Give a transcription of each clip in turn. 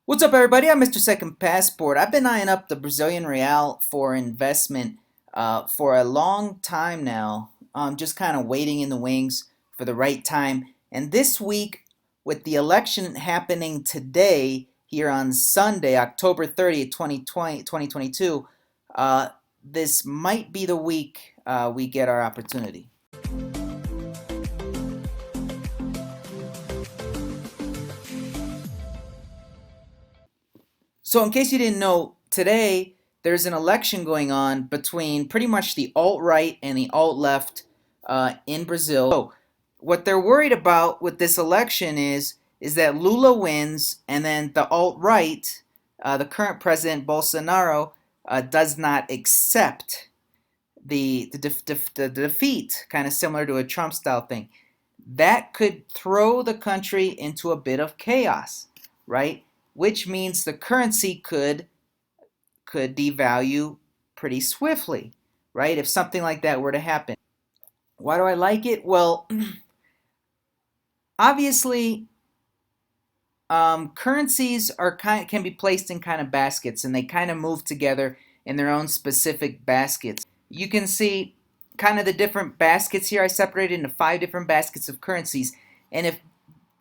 What's up, everybody? I'm Mr. Second Passport. I've been eyeing up the Brazilian real for investment for a long time now. Just kind of waiting in the wings for the right time. And this week, with the election happening today, here on Sunday, October 30th, 2022, this might be the week we get our opportunity. So, in case you didn't know, today there's an election going on between pretty much the alt right and the alt left in Brazil. So, what they're worried about with this election is that Lula wins, and then the alt right, the current president Bolsonaro, does not accept the defeat, kind of similar to a Trump style thing. That could throw the country into a bit of chaos, right? Which means the currency could devalue pretty swiftly, right? If something like that were to happen. Why do I like it? Well, obviously, currencies can be placed in kind of baskets, and they kind of move together in their own specific baskets. You can see kind of the different baskets here. I separated into 5 different baskets of currencies, and if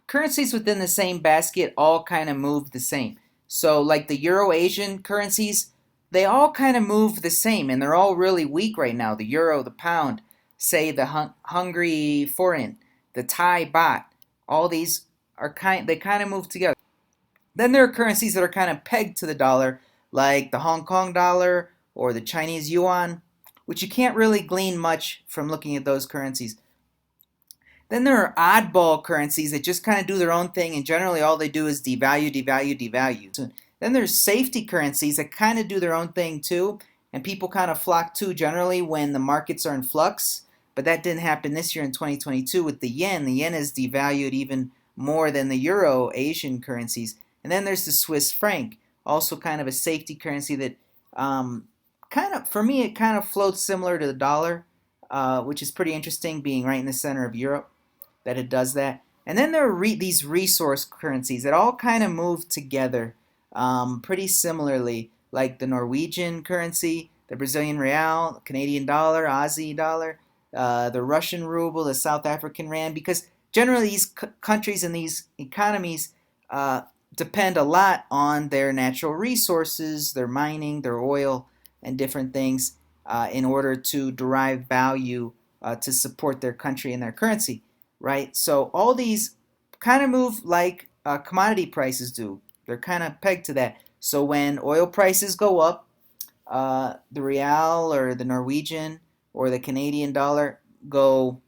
currencies within the same basket all kind of move the same. So, like the Euro Asian currencies, they all kind of move the same, and they're all really weak right now. The euro, the pound, say the Hungary forint, the Thai baht, all these they kind of move together. Then there are currencies that are kind of pegged to the dollar, like the Hong Kong dollar or the Chinese yuan, which you can't really glean much from looking at those currencies. Then there are oddball currencies that just kind of do their own thing, and generally all they do is devalue, devalue, devalue. Then there's safety currencies that kind of do their own thing too, and people kind of flock to generally when the markets are in flux. But that didn't happen this year in 2022 with the yen. The yen is devalued even more than the euro Asian currencies. And then there's the Swiss franc, also kind of a safety currency that kind of, for me, it kind of floats similar to the dollar, which is pretty interesting being right in the center of Europe that it does that. And then there are these resource currencies that all kind of move together pretty similarly, like the Norwegian currency, the Brazilian real, Canadian dollar, Aussie dollar, the Russian ruble, the South African rand, because generally these countries and these economies depend a lot on their natural resources, their mining, their oil, and different things in order to derive value to support their country and their currency, right? So all these kind of move like commodity prices do. They're kind of pegged to that. So when oil prices go up, the real or the Norwegian or the Canadian dollar go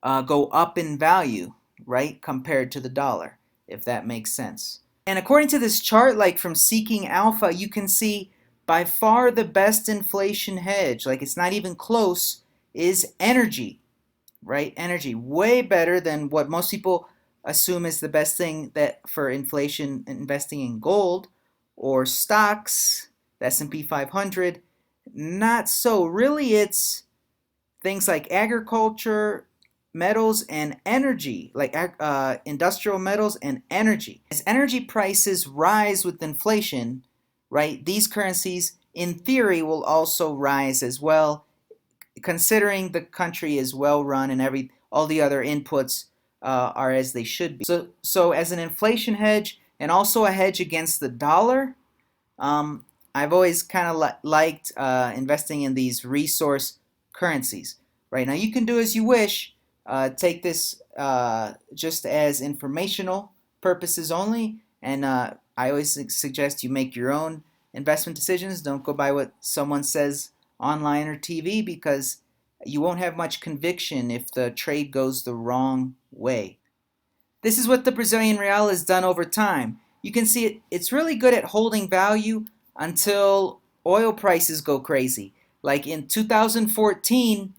up in value, right, compared to the dollar, if that makes sense. And according to this chart, like from Seeking Alpha, you can see by far the best inflation hedge, like it's not even close, is energy, right? Energy, way better than what most people assume is the best thing that for inflation, investing in gold or stocks, the S&P 500. Not so. Really, it's things like agriculture, metals, and energy, like industrial metals and energy. As energy prices rise with inflation, right, these currencies, in theory, will also rise as well, considering the country is well run and all the other inputs are as they should be. So as an inflation hedge and also a hedge against the dollar, I've always kind of liked investing in these resource currencies. Right now, you can do as you wish. Take this just as informational purposes only, and I always suggest you make your own investment decisions. Don't go by what someone says online or TV, because you won't have much conviction if the trade goes the wrong way. This is what the Brazilian real has done over time. You can see it's really good at holding value until oil prices go crazy. Like in 2014,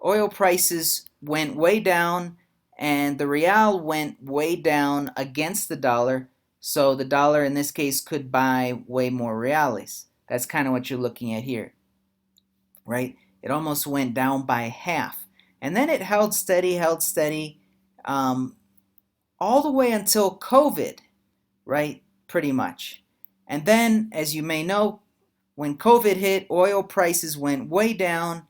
oil prices went way down and the real went way down against the dollar. So the dollar in this case could buy way more reales. That's kind of what you're looking at here, right? It almost went down by half. And then it held steady, all the way until COVID, right? pretty much. And then, as you may know, when COVID hit, oil prices went way down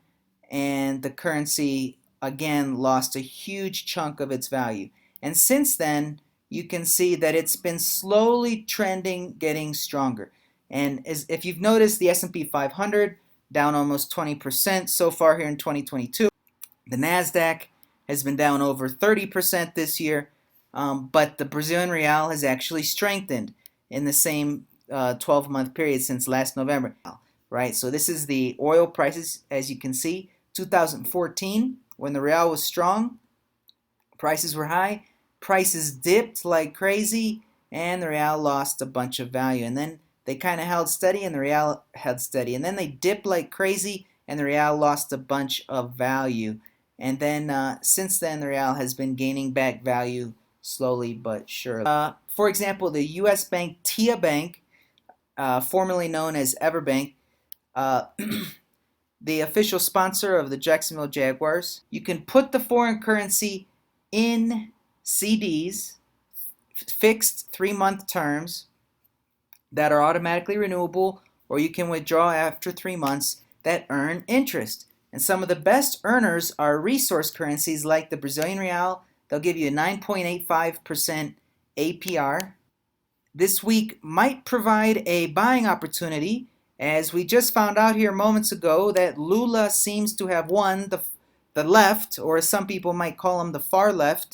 and the currency again lost a huge chunk of its value. And since then, you can see that it's been slowly trending, getting stronger. And if you've noticed, the S&P 500 down almost 20% so far here in 2022. The NASDAQ has been down over 30% this year, but the Brazilian real has actually strengthened in the same 12-month period since last November, right? So this is the oil prices, as you can see. 2014, when the real was strong, prices were high, prices dipped like crazy, and the real lost a bunch of value. And then they kind of held steady, and the real held steady. And then they dipped like crazy, and the real lost a bunch of value. And then since then, the real has been gaining back value slowly but surely. For example, the U.S. bank TIAA Bank, formerly known as Everbank, the official sponsor of the Jacksonville Jaguars. You can put the foreign currency in CDs, fixed 3-month terms that are automatically renewable, or you can withdraw after 3 months that earn interest. And some of the best earners are resource currencies like the Brazilian real. They'll give you a 9.85% APR. This week might provide a buying opportunity, as we just found out here moments ago that Lula seems to have won the left, or as some people might call him, the far left,